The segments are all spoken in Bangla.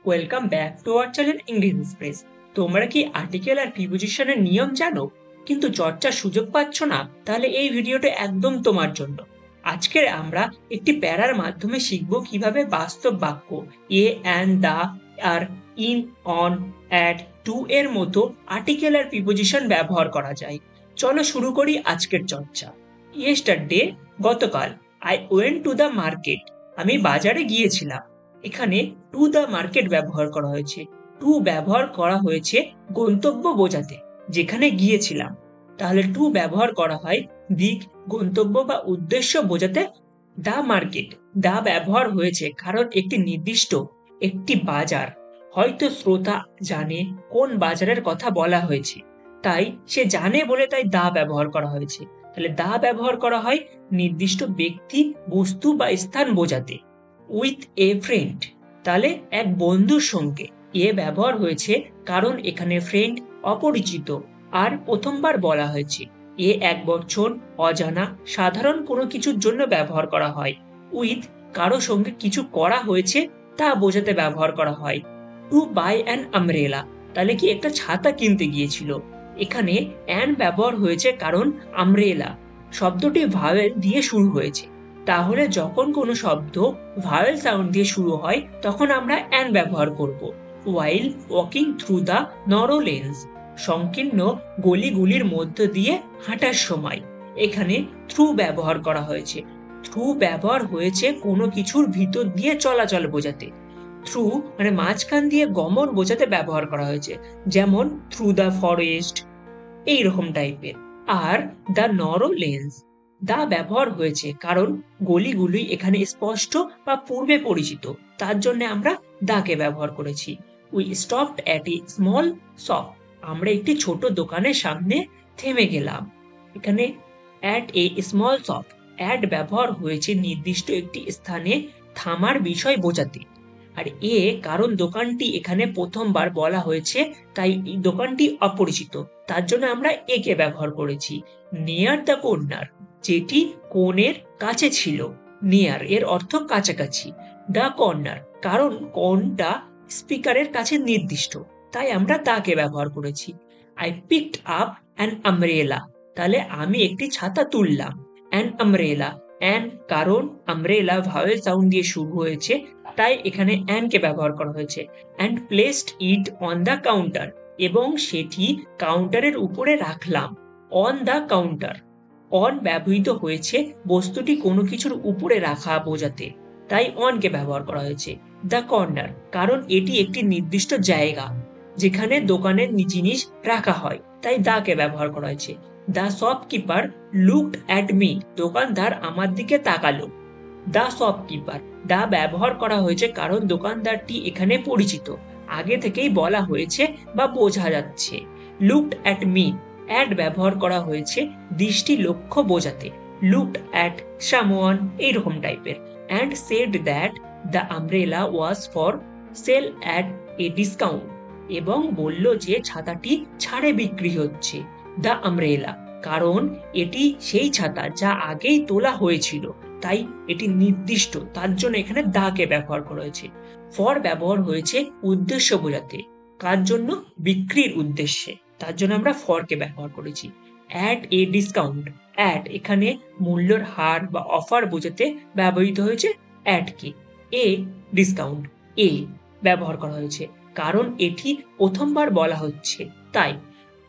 Welcome back to our channel English express. তোমরা কি আর্টিকেল আর প্রিপোজিশনের নিয়ম জানো কিন্তু চর্চার সুযোগ পাচ্ছ না? তাহলে এই ভিডিওটা একদম তোমার জন্য। আজকের আমরা একটি প্যারার মাধ্যমে শিখব কিভাবে বাস্তব বাক্য এ অ্যান্ড দা আর ইন অন অ্যাট টু এর মতো আর্টিকেল আর প্রিপোজিশন ব্যবহার করা যায়। চলো শুরু করি আজকের চর্চা। ইয়েস্টারডে, গতকাল, I went to the market, আমি বাজারে গিয়েছিলাম। এখানে টু দ্য মার্কেট ব্যবহার করা হয়েছে। টু ব্যবহার করা হয়েছে গন্তব্য বোঝাতে, যেখানে গিয়েছিলাম। তাহলে টু ব্যবহার করা হয় দিক, গন্তব্য বা উদ্দেশ্য বোঝাতে। দ্য মার্কেট, দ্য ব্যবহার হয়েছে কারণ একটি নির্দিষ্ট একটি বাজার, হয়তো শ্রোতা জানে কোন বাজারের কথা বলা হয়েছে, তাই সে জানে বলে তাই দা ব্যবহার করা হয়েছে। তাহলে দা ব্যবহার করা হয় নির্দিষ্ট ব্যক্তি, বস্তু বা স্থান বোঝাতে। উইথ এ ফ্রেন্ড, তাহলে এক বন্ধুর সঙ্গে এ ব্যবহার হয়েছে কারণ এখানে ফ্রেন্ড অপরিচিত আর প্রথমবার বলা হয়েছে। এ একবচন, অজানা, সাধারণ কোনো কিছুর জন্য ব্যবহার করা হয়। উইথ কারো সঙ্গে কিছু করা হয়েছে তা বোঝাতে ব্যবহার করা হয়। টু বাই অ্যান আমব্রেলা, তাহলে কি একটা ছাতা কিনতে গিয়েছিল। এখানে অ্যান ব্যবহার হয়েছে কারণ আমব্রেলা শব্দটি ভাওয়েল দিয়ে শুরু হয়েছে। তাহলে যখন কোনো শব্দ ভাওয়েল সাউন্ড দিয়ে শুরু হয় তখন আমরা অ্যান ব্যবহার করব। ওয়াইল walking through the narrow lanes, সংকীর্ণ গলিগুলির মধ্য দিয়ে হাঁটার সময়। এখানে থ্রু ব্যবহার করা হয়েছে। থ্রু ব্যবহার হয়েছে কোনো কিছুর ভিতর দিয়ে চলাচল বোঝাতে। থ্রু মানে মাঝখান দিয়ে গমন বোঝাতে ব্যবহার করা হয়েছে, যেমন থ্রু দ্য ফরেস্ট, এইরকম টাইপের। আর দ্য ন্যারো লেন্স, দা ব্যবহার হয়েছে কারণ গলিগুলি এখানে স্পষ্ট বা পূর্বে পরিচিত, তার জন্য আমরা দাকে ব্যবহার করেছি। We stopped at a small shop, আমরা একটি ছোট দোকানের সামনে থেমে গেলাম। এখানে at a small shop, at ব্যবহার হয়েছে নির্দিষ্ট একটি স্থানে থামার বিষয় বোঝাতে। আর এ কারণ দোকানটি এখানে প্রথমবার বলা হয়েছে তাই এই দোকানটি অপরিচিত, তার জন্য আমরা একে ব্যবহার করেছি। নিয়ার দ্য কর্নার, যেটি কোণের কাছে ছিল। নিয়ার এর অর্থ কাছাকাছি। দ্য কর্নার কারণ কোণটা স্পিকারের কাছে নির্দিষ্ট, তাই আমরা তাকে ব্যবহার করেছি। I picked up an umbrella, তাহলে আমি একটি ছাতা তুললাম। অ্যান আমব্রেলা, অ্যান কারণ আমব্রেলা ভাওয়েল সাউন্ড দিয়ে শুরু হয়েছে, তাই এখানে অ্যান কে ব্যবহার করা হয়েছে। And placed it on the counter, এবং সেটি কাউন্টারের উপরে রাখলাম। অন দ্য কাউন্টার, অন ব্যবহৃত হয়েছে বস্তুটি কোনো কিছুর উপরে রাখা বোঝাতে, তাই অন কে ব্যবহার করা হয়েছে। দ্য কর্নার কারণ এটি একটি নির্দিষ্ট জায়গা যেখানে দোকানের জিনিস রাখা হয়, তাই দা কে ব্যবহার করা হয়েছে। The shopkeeper looked at me, দোকানদার আমার দিকে তাকালো। দ্য শপকিপার, দা ব্যবহার করা হয়েছে কারণ দোকানদারটি এখানে পরিচিত, আগে থেকেই বলা হয়েছে বা বোঝা যাচ্ছে। লুকড অ্যাট মি, অ্যাট ব্যবহার করা হয়েছে দৃষ্টি লক্ষ্য বোঝাতে। লুকড অ্যাট সামওয়ান, এইরকম টাইপের। And said that the umbrella was for sale at a discount, এবং বলল যে ছাতাটি ছাড়ে বিক্রি হচ্ছে। দ্য আমব্রেলা কারণ এটি সেই ছাতা যা আগেই তোলা হয়েছিল, তাই এটি নির্দিষ্ট, তার জন্য এখানে দা কে ব্যবহার করা হয়েছে। ফর ব্যবহার হয়েছে উদ্দেশ্য বোঝাতে, কার জন্য? বিক্রির উদ্দেশ্যে, তার জন্য আমরা ফর কে ব্যবহার করেছি। অ্যাট এ ডিসকাউন্ট, অ্যাট এখানে মূল্যের হার বা অফার বোঝাতে ব্যবহৃত হয়েছে অ্যাট কে। এ ডিসকাউন্ট, এ ব্যবহার করা হয়েছে কারণ এটি প্রথমবার বলা হচ্ছে, তাই।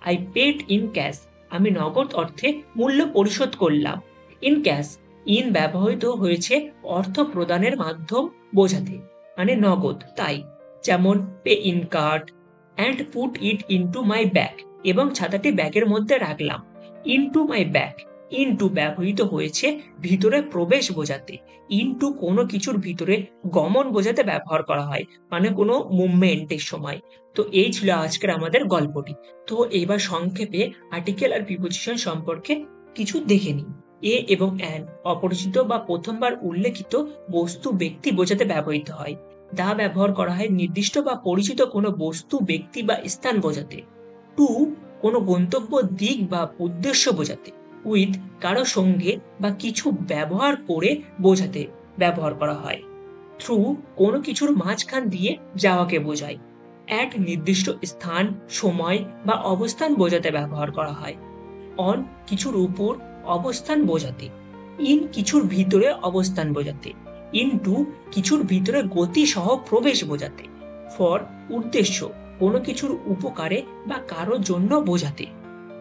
আই পেড ইন ক্যাশ, আমি নগদ অর্থে মূল্য পরিশোধ করলাম। ইন ক্যাশ, ইন ব্যবহৃত হয়েছে অর্থ প্রদানের মাধ্যম বোঝাতে, মানে নগদ, তাই। যেমন pay in card. And put it into my bag, এবং ছাতাটি ব্যাগের মধ্যে রাখলাম। ইনটু মাই ব্যাগ, ইনটু ব্যবহৃত হয়েছে ভিতরে প্রবেশ বোঝাতে। ইনটু কোনো কিছুর ভিতরে গমন বোঝাতে ব্যবহার করা হয়, মানে কোনো মুভমেন্টের সময়। তো এই ছিল আজকের আমাদের গল্পটি। তো এবার সংক্ষেপে আর্টিকেল আর প্রিপোজিশন সম্পর্কে কিছু দেখে নিই। এ এবং অ্যান অপরিচিত বা প্রথমবার উল্লেখিত বস্তু, ব্যক্তি বোঝাতে ব্যবহৃত হয়। দা ব্যবহার করা হয় নির্দিষ্ট বা পরিচিত কোনো বস্তু, ব্যক্তি বা স্থান বোঝাতে। টু কোনো গন্তব্য, দিক বা উদ্দেশ্য বোঝাতে। উইথ কারো সঙ্গে বা কিছু ব্যবহার করে বোঝাতে ব্যবহার করা হয়। থ্রু কোনো কিছুর মাঝখান দিয়ে যাওয়াকে বোঝায়। অ্যাট নির্দিষ্ট স্থান, সময় বা অবস্থান বোঝাতে ব্যবহার করা হয়। অন কিছুর উপর অবস্থান বোঝাতে। ইন কিছুর ভিতরে অবস্থান বোঝাতে। ইনটু কিছুর ভিতরে গতি সহ প্রবেশ বোঝাতে। ফর উদ্দেশ্য, কোনো কিছুর উপকারে বা কারোর জন্য বোঝাতে।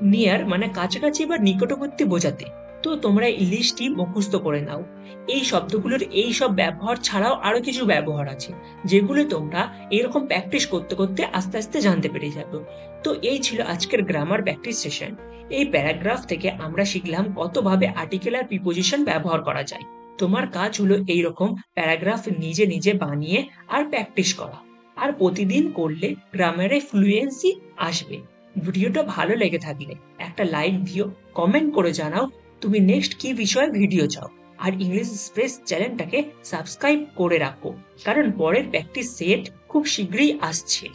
নিয়ার মানে কাছাকাছি বা নিকটবর্তী বোঝাতে। তো তোমরা এই লিস্টটি মুখস্থ করে নাও। এই শব্দগুলোর এই সব ব্যবহার ছাড়াও আরো কিছু ব্যবহার আছে, যেগুলো তোমরা এরকম প্র্যাকটিস করতে করতে আস্তে আস্তে জানতে পেরে যাবে। তো এই ছিল আজকের গ্রামার প্র্যাকটিস সেশন। এই প্যারাগ্রাফ থেকে আমরা শিখলাম কতভাবে আর্টিকেল আর প্রিপোজিশন ব্যবহার করা যায়। তোমার কাজ হলো এইরকম প্যারাগ্রাফ নিজে নিজে বানিয়ে আর প্র্যাকটিস করা। আর প্রতিদিন করলে গ্রামারে ফ্লুয়েন্সি আসবে। ভিডিওটা ভালো লেগে থাকলে একটা লাইক দিও, কমেন্ট করে জানাও তুমি নেক্সট কি বিষয়ে ভিডিও চাও। আর ইংলিশ এক্সপ্রেস চ্যানেলটাকে সাবস্ক্রাইব করে রাখো, কারণ পরের প্র্যাকটিস সেট খুব শীঘ্রই আসছে।